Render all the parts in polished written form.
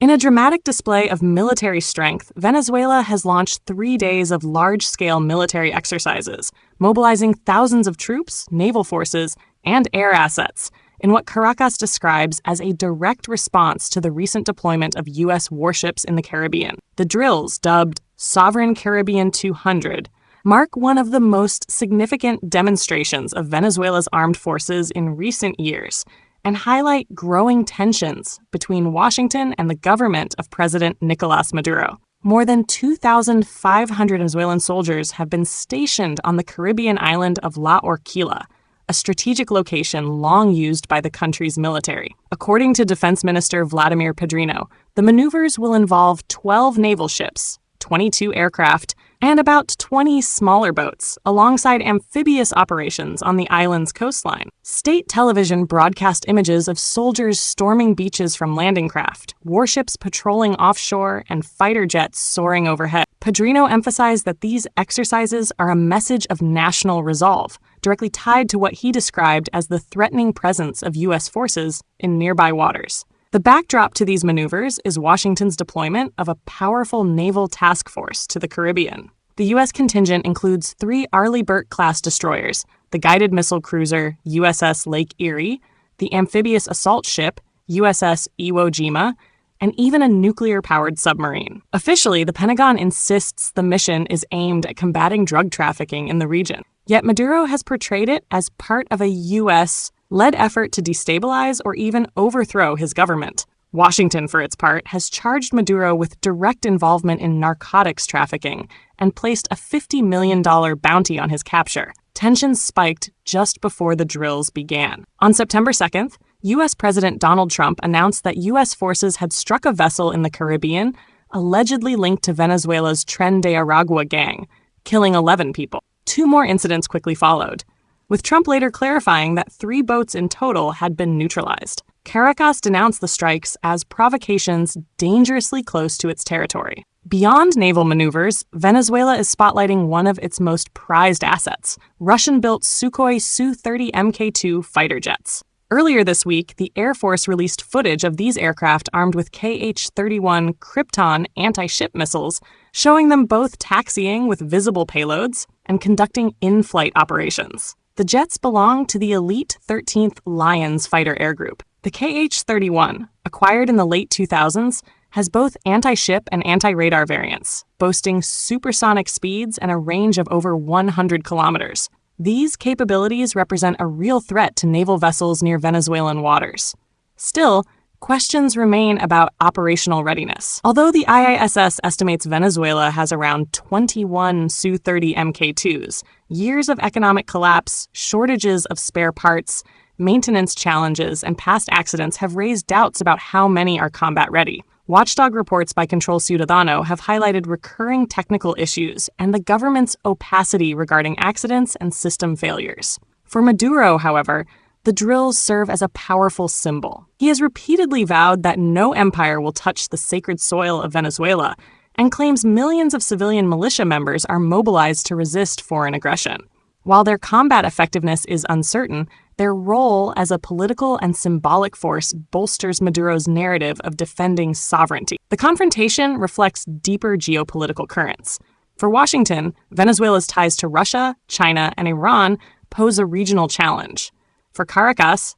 In a dramatic display of military strength, Venezuela has launched 3 days of large-scale military exercises, mobilizing thousands of troops, naval forces, and air assets in what Caracas describes as a direct response to the recent deployment of U.S. warships in the Caribbean. The drills, dubbed Sovereign Caribbean 200, mark one of the most significant demonstrations of Venezuela's armed forces in recent years and highlight growing tensions between Washington and the government of President Nicolás Maduro. More than 2,500 Venezuelan soldiers have been stationed on the Caribbean island of La Orquilla, a strategic location long used by the country's military. According to Defense Minister Vladimir Pedrino, the maneuvers will involve 12 naval ships, 22 aircraft, and about 20 smaller boats, alongside amphibious operations on the island's coastline. State television broadcast images of soldiers storming beaches from landing craft, warships patrolling offshore, and fighter jets soaring overhead. Pedrino emphasized that these exercises are a message of national resolve, directly tied to what he described as the threatening presence of U.S. forces in nearby waters. The backdrop to these maneuvers is Washington's deployment of a powerful naval task force to the Caribbean. The U.S. contingent includes 3 Arleigh Burke-class destroyers, the guided missile cruiser USS Lake Erie, the amphibious assault ship USS Iwo Jima, and even a nuclear-powered submarine. Officially, the Pentagon insists the mission is aimed at combating drug trafficking in the region. Yet Maduro has portrayed it as part of a U.S.-led effort to destabilize or even overthrow his government. Washington, for its part, has charged Maduro with direct involvement in narcotics trafficking and placed a $50 million bounty on his capture. Tensions spiked just before the drills began. On September 2nd, U.S. President Donald Trump announced that U.S. forces had struck a vessel in the Caribbean allegedly linked to Venezuela's Tren de Aragua gang, killing 11 people. 2 more incidents quickly followed, with Trump later clarifying that 3 boats in total had been neutralized. Caracas denounced the strikes as provocations dangerously close to its territory. Beyond naval maneuvers, Venezuela is spotlighting one of its most prized assets, Russian-built Sukhoi Su-30 Mk2 fighter jets. Earlier this week, the Air Force released footage of these aircraft armed with Kh-31 Krypton anti-ship missiles, showing them both taxiing with visible payloads and conducting in-flight operations. The jets belong to the elite 13th Lions Fighter Air Group. The Kh-31, acquired in the late 2000s, has both anti-ship and anti-radar variants, boasting supersonic speeds and a range of over 100 kilometers. These capabilities represent a real threat to naval vessels near Venezuelan waters. Still, questions remain about operational readiness. Although the IISS estimates Venezuela has around 21 Su-30 Mk2s, years of economic collapse, shortages of spare parts, maintenance challenges, and past accidents have raised doubts about how many are combat-ready. Watchdog reports by Control Ciudadano have highlighted recurring technical issues and the government's opacity regarding accidents and system failures. For Maduro, however, the drills serve as a powerful symbol. He has repeatedly vowed that no empire will touch the sacred soil of Venezuela and claims millions of civilian militia members are mobilized to resist foreign aggression. While their combat effectiveness is uncertain, their role as a political and symbolic force bolsters Maduro's narrative of defending sovereignty. The confrontation reflects deeper geopolitical currents. For Washington, Venezuela's ties to Russia, China, and Iran pose a regional challenge. For Caracas,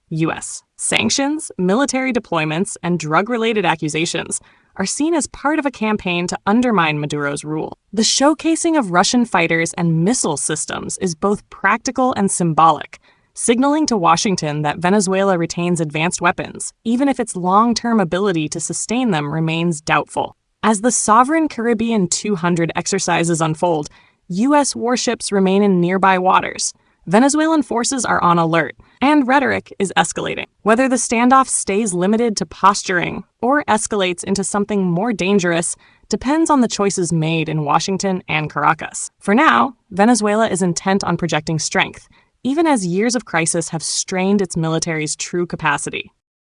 U.S. sanctions, military deployments, and drug-related accusations are seen as part of a campaign to undermine Maduro's rule. The showcasing of Russian fighters and missile systems is both practical and symbolic, signaling to Washington that Venezuela retains advanced weapons, even if its long-term ability to sustain them remains doubtful. As the Sovereign Caribbean 200 exercises unfold, U.S. warships remain in nearby waters. Venezuelan forces are on alert, and rhetoric is escalating. Whether the standoff stays limited to posturing or escalates into something more dangerous depends on the choices made in Washington and Caracas. For now, Venezuela is intent on projecting strength, even as years of crisis have strained its military's true capacity.